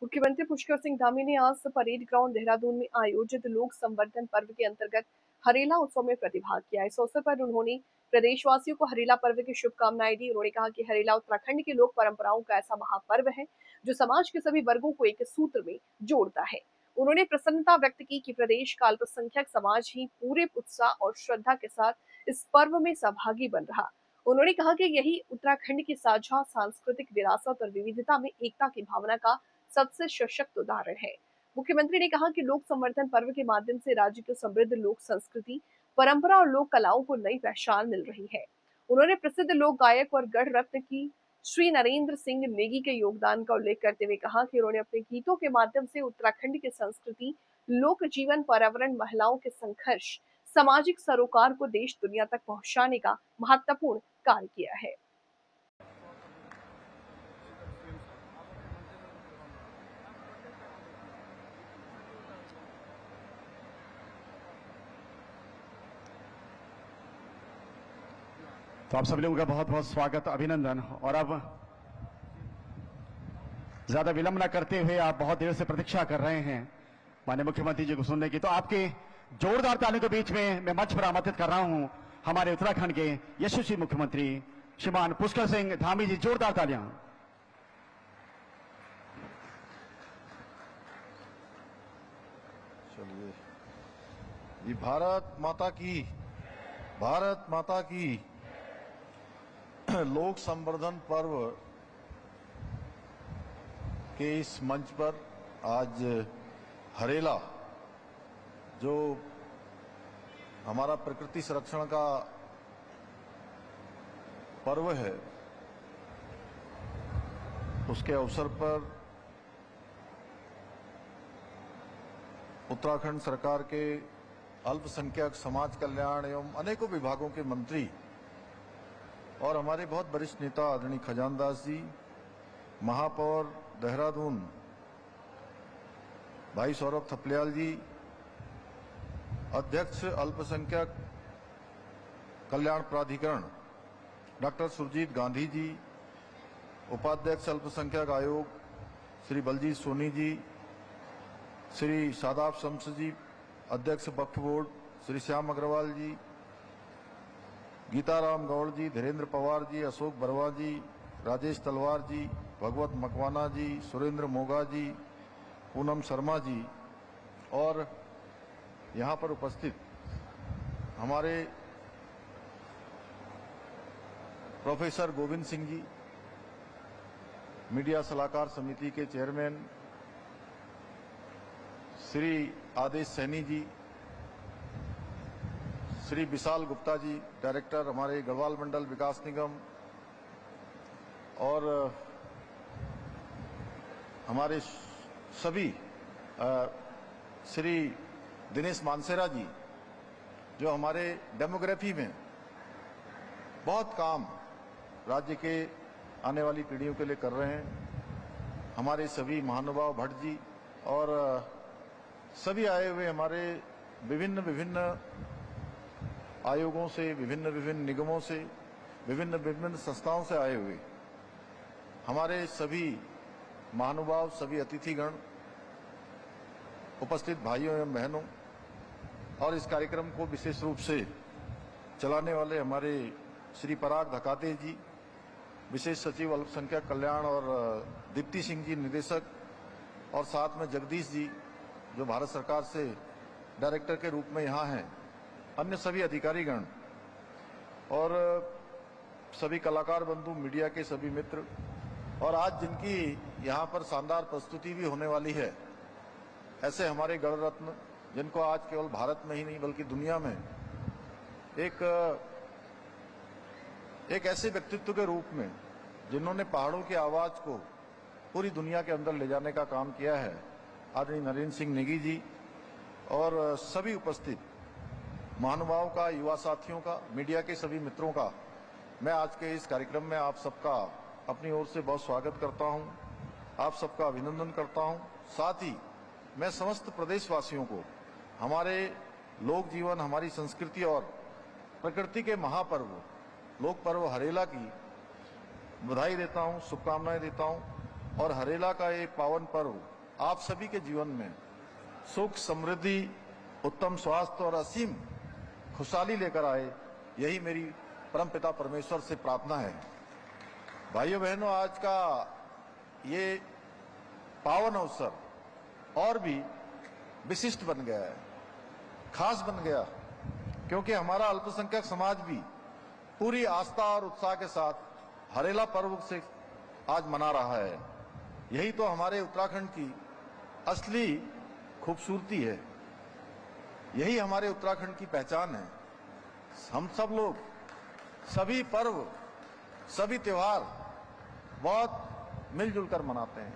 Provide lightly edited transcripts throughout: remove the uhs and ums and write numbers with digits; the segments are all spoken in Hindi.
मुख्यमंत्री पुष्कर सिंह धामी ने आज परेड ग्राउंड देहरादून में आयोजित लोक संवर्धन पर्व के अंतर्गत हरेला उत्सव में प्रतिभाग किया। इस अवसर पर उन्होंने प्रदेशवासियों को हरेला पर्व की शुभकामनाएं दी। उन्होंने कहा कि हरेला उत्तराखंड की लोक परंपराओं का ऐसा महापर्व है जो समाज के सभी वर्गों को एक सूत्र में जोड़ता है। उन्होंने प्रसन्नता व्यक्त की कि प्रदेश का अल्पसंख्यक समाज ही पूरे उत्साह और श्रद्धा के साथ इस पर्व में सहभागी बन रहा। उन्होंने कहा कि यही उत्तराखंड की साझा सांस्कृतिक विरासत और विविधता में एकता की भावना का सबसे सशक्त उदाहरण है। मुख्यमंत्री ने कहा कि लोक संवर्धन पर्व के माध्यम से राज्य की समृद्ध लोक संस्कृति, परंपरा और लोक कलाओं को नई पहचान मिल रही है। उन्होंने प्रसिद्ध लोक गायक और गढ़ रत्न की श्री नरेंद्र सिंह नेगी के योगदान का उल्लेख करते हुए कहा कि उन्होंने अपने गीतों के माध्यम से उत्तराखंड की संस्कृति, लोक जीवन, पर्यावरण, महिलाओं के संघर्ष, सामाजिक सरोकार को देश दुनिया तक पहुंचाने का महत्वपूर्ण कार्य किया है। तो आप सभी लोगों का बहुत बहुत स्वागत, अभिनंदन। और अब ज्यादा विलंब न करते हुए, आप बहुत देर से प्रतीक्षा कर रहे हैं माननीय मुख्यमंत्री जी को सुनने की, तो आपके जोरदार तालियों के बीच में मैं मंच पर आमंत्रित कर रहा हूं हमारे उत्तराखंड के यशस्वी मुख्यमंत्री श्रीमान पुष्कर सिंह धामी जी। जोरदार तालियां। चलिए जी। भारत माता की लोक संवर्धन पर्व के इस मंच पर आज हरेला, जो हमारा प्रकृति संरक्षण का पर्व है, उसके अवसर पर उत्तराखंड सरकार के अल्पसंख्यक समाज कल्याण एवं अनेकों विभागों के मंत्री और हमारे बहुत वरिष्ठ नेता आदरणीय खजानदास जी, महापौर देहरादून भाई सौरभ थपलियाल जी, अध्यक्ष अल्पसंख्यक कल्याण प्राधिकरण डॉक्टर सुरजीत गांधी जी, उपाध्यक्ष अल्पसंख्यक आयोग श्री बलजीत सोनी जी, श्री शादाब शम्स जी, अध्यक्ष वक्फ बोर्ड श्री श्याम अग्रवाल जी, गीताराम गौड़ जी, धीरेन्द्र पवार जी, अशोक बरवा जी, राजेश तलवार जी, भगवत मकवाना जी, सुरेंद्र मोगा जी, पूनम शर्मा जी और यहाँ पर उपस्थित हमारे प्रोफेसर गोविंद सिंह जी, मीडिया सलाहकार समिति के चेयरमैन श्री आदेश सैनी जी, श्री विशाल गुप्ता जी, डायरेक्टर हमारे गढ़वाल मंडल विकास निगम, और हमारे सभी श्री दिनेश मानसेरा जी, जो हमारे डेमोग्राफी में बहुत काम राज्य के आने वाली पीढ़ियों के लिए कर रहे हैं, हमारे सभी महानुभाव भट्ट जी और सभी आए हुए हमारे विभिन्न आयोगों से, विभिन्न निगमों से, विभिन्न संस्थाओं से आए हुए हमारे सभी महानुभाव, सभी अतिथिगण, उपस्थित भाइयों एवं बहनों और इस कार्यक्रम को विशेष रूप से चलाने वाले हमारे श्री पराग धकाते जी, विशेष सचिव अल्पसंख्यक कल्याण, और दीप्ति सिंह जी निदेशक, और साथ में जगदीश जी जो भारत सरकार से डायरेक्टर के रूप में यहाँ हैं, अन्य सभी अधिकारीगण और सभी कलाकार बंधु, मीडिया के सभी मित्र, और आज जिनकी यहाँ पर शानदार प्रस्तुति भी होने वाली है, ऐसे हमारे गढ़ रत्न जिनको आज केवल भारत में ही नहीं बल्कि दुनिया में एक ऐसे व्यक्तित्व के रूप में जिन्होंने पहाड़ों की आवाज को पूरी दुनिया के अंदर ले जाने का काम किया है, आदरणीय नरेंद्र सिंह नेगी जी और सभी उपस्थित महानुभावों का, युवा साथियों का, मीडिया के सभी मित्रों का मैं आज के इस कार्यक्रम में आप सबका अपनी ओर से बहुत स्वागत करता हूं, आप सबका अभिनंदन करता हूं। साथ ही मैं समस्त प्रदेशवासियों को हमारे लोक जीवन, हमारी संस्कृति और प्रकृति के महापर्व लोक पर्व हरेला की बधाई देता हूं, शुभकामनाएं देता हूं। और हरेला का ये पावन पर्व आप सभी के जीवन में सुख, समृद्धि, उत्तम स्वास्थ्य और असीम खुशहाली लेकर आए, यही मेरी परमपिता परमेश्वर से प्रार्थना है। भाइयों बहनों, आज का ये पावन अवसर और भी विशिष्ट बन गया है, खास बन गया, क्योंकि हमारा अल्पसंख्यक समाज भी पूरी आस्था और उत्साह के साथ हरेला पर्व से आज मना रहा है। यही तो हमारे उत्तराखंड की असली खूबसूरती है, यही हमारे उत्तराखंड की पहचान है। हम सब लोग सभी पर्व, सभी त्योहार बहुत मिलजुल कर मनाते हैं,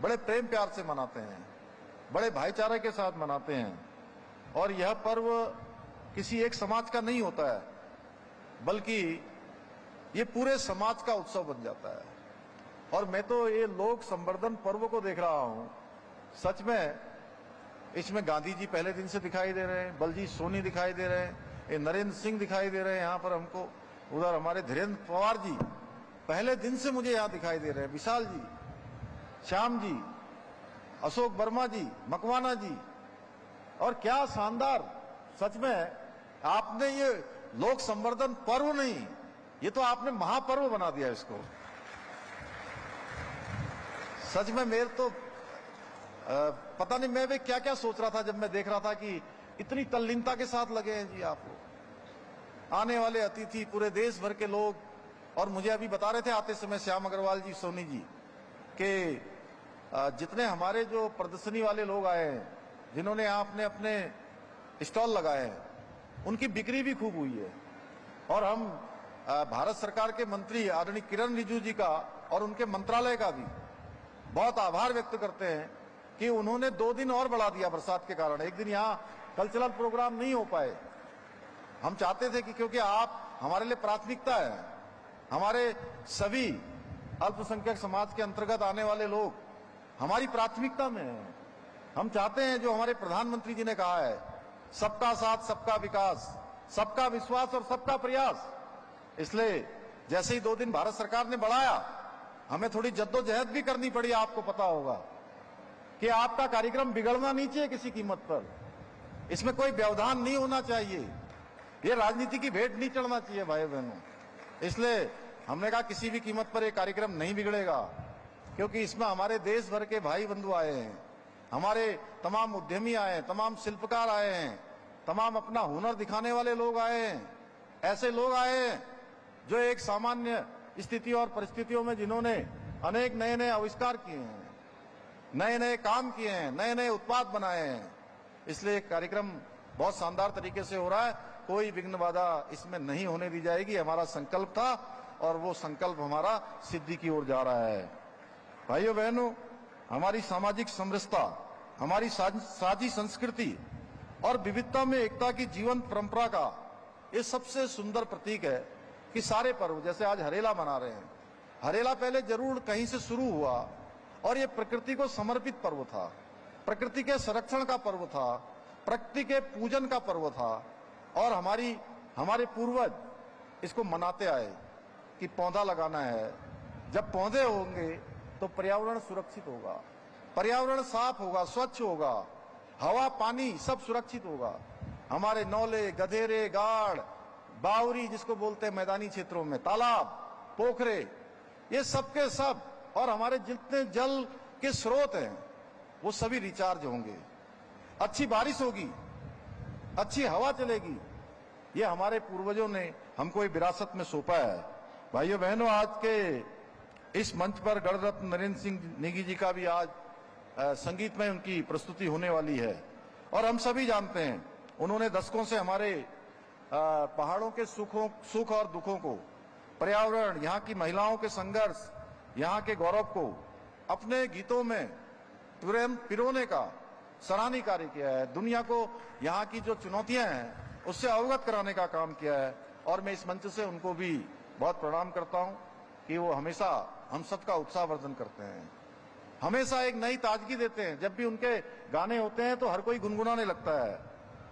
बड़े प्रेम प्यार से मनाते हैं, बड़े भाईचारे के साथ मनाते हैं। और यह पर्व किसी एक समाज का नहीं होता है, बल्कि ये पूरे समाज का उत्सव बन जाता है। और मैं तो ये लोक संवर्धन पर्व को देख रहा हूं, सच में इसमें गांधी जी पहले दिन से दिखाई दे रहे हैं, बलजीत सोनी दिखाई दे रहे हैं, ये नरेंद्र सिंह दिखाई दे रहे हैं यहाँ पर हमको, उधर हमारे धीरेन्द्र पवार जी पहले दिन से मुझे यहाँ दिखाई दे रहे हैं, विशाल जी, श्याम जी, अशोक वर्मा जी, मकवाना जी। और क्या शानदार, सच में आपने ये लोक संवर्धन पर्व नहीं, ये तो आपने महापर्व बना दिया इसको। सच में मेरे तो पता नहीं मैं भी क्या क्या सोच रहा था जब मैं देख रहा था कि इतनी तल्लीनता के साथ लगे हैं जी आप लोग, आने वाले अतिथि पूरे देश भर के लोग। और मुझे अभी बता रहे थे आते समय श्याम अग्रवाल जी, सोनी जी, कि जितने हमारे जो प्रदर्शनी वाले लोग आए हैं, जिन्होंने यहाँ अपने अपने स्टॉल लगाए हैं, उनकी बिक्री भी खूब हुई है। और हम भारत सरकार के मंत्री आदरणीय किरण रिजिजू जी का और उनके मंत्रालय का भी बहुत आभार व्यक्त करते हैं कि उन्होंने 2 दिन और बढ़ा दिया बरसात के कारण। एक दिन यहाँ कल्चरल प्रोग्राम नहीं हो पाए। हम चाहते थे कि क्योंकि आप हमारे लिए प्राथमिकता है, हमारे सभी अल्पसंख्यक समाज के अंतर्गत आने वाले लोग हमारी प्राथमिकता में हैं। हम चाहते हैं जो हमारे प्रधानमंत्री जी ने कहा है, सबका साथ, सबका विकास, सबका विश्वास और सबका प्रयास। इसलिए जैसे ही 2 दिन भारत सरकार ने बढ़ाया, हमें थोड़ी जद्दोजहद भी करनी पड़ी। आपको पता होगा कि आपका कार्यक्रम बिगड़ना नहीं चाहिए किसी कीमत पर, इसमें कोई व्यवधान नहीं होना चाहिए, ये राजनीति की भेंट नहीं चढ़ना चाहिए भाई बहनों। इसलिए हमने कहा किसी भी कीमत पर ये कार्यक्रम नहीं बिगड़ेगा, क्योंकि इसमें हमारे देश भर के भाई बंधु आए हैं, हमारे तमाम उद्यमी आए हैं, तमाम शिल्पकार आए हैं, तमाम अपना हुनर दिखाने वाले लोग आए हैं, ऐसे लोग आए हैं जो एक सामान्य स्थिति और परिस्थितियों में जिन्होंने अनेक नए नए आविष्कार किए हैं, नए नए काम किए हैं, नए नए उत्पाद बनाए हैं। इसलिए कार्यक्रम बहुत शानदार तरीके से हो रहा है, कोई विघ्न बाधा इसमें नहीं होने दी जाएगी। हमारा संकल्प था और वो संकल्प हमारा सिद्धि की ओर जा रहा है। भाइयों बहनों, हमारी सामाजिक समरसता, हमारी साझी संस्कृति और विविधता में एकता की जीवन परंपरा का ये सबसे सुंदर प्रतीक है कि सारे पर्व, जैसे आज हरेला मना रहे हैं, हरेला पहले जरूर कहीं से शुरू हुआ और ये प्रकृति को समर्पित पर्व था, प्रकृति के संरक्षण का पर्व था, प्रकृति के पूजन का पर्व था। और हमारे पूर्वज इसको मनाते आए कि पौधा लगाना है, जब पौधे होंगे तो पर्यावरण सुरक्षित होगा, पर्यावरण साफ होगा, स्वच्छ होगा, हवा पानी सब सुरक्षित होगा। हमारे नौले, गधेरे, गाड़, बावरी जिसको बोलते हैं मैदानी क्षेत्रों में, तालाब, पोखरे, ये सब के सब, और हमारे जितने जल के स्रोत हैं वो सभी रिचार्ज होंगे, अच्छी बारिश होगी, अच्छी हवा चलेगी। ये हमारे पूर्वजों ने हमको एक विरासत में सौंपा है। भाइयों बहनों, आज के इस मंच पर गणरत्न नरेंद्र सिंह नेगी जी का भी आज संगीत में उनकी प्रस्तुति होने वाली है। और हम सभी जानते हैं उन्होंने दशकों से हमारे पहाड़ों के सुख और दुखों को, पर्यावरण, यहाँ की महिलाओं के संघर्ष, यहाँ के गौरव को अपने गीतों में पिरोने का सराहनीय कार्य किया है। दुनिया को यहाँ की जो चुनौतियां हैं उससे अवगत कराने का काम किया है। और मैं इस मंच से उनको भी बहुत प्रणाम करता हूँ कि वो हमेशा हम सबका उत्साहवर्धन करते हैं, हमेशा एक नई ताजगी देते हैं। जब भी उनके गाने होते हैं तो हर कोई गुनगुनाने लगता है।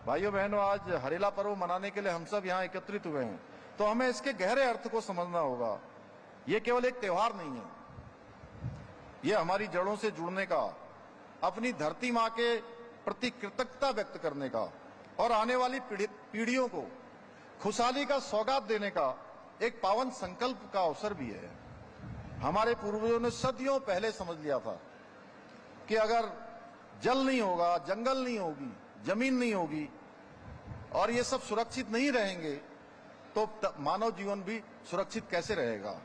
भाइयों बहनों, आज हरेला पर्व मनाने के लिए हम सब यहाँ एकत्रित हुए हैं, तो हमें इसके गहरे अर्थ को समझना होगा। ये केवल एक त्योहार नहीं है, ये हमारी जड़ों से जुड़ने का, अपनी धरती माँ के प्रति कृतज्ञता व्यक्त करने का और आने वाली पीढ़ियों को खुशहाली का सौगात देने का एक पावन संकल्प का अवसर भी है। हमारे पूर्वजों ने सदियों पहले समझ लिया था कि अगर जल नहीं होगा, जंगल नहीं होगी, जमीन नहीं होगी और ये सब सुरक्षित नहीं रहेंगे तो मानव जीवन भी सुरक्षित कैसे रहेगा।